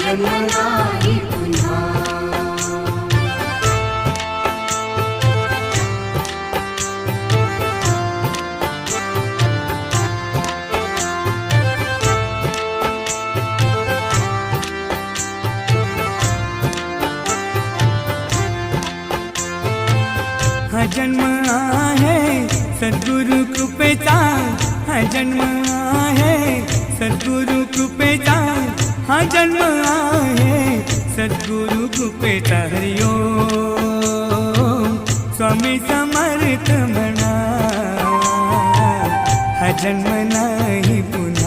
जन्म नाही पुन्हा। हा जन्म आहे सद्गुरु कृपेचा, हा जन्म आहे सद्गुरु कृपेचा, हा जन्म आहे सद्गुरु कृपेचा। हरि ओम स्वामी समर्थ म्हणा, हा जन्म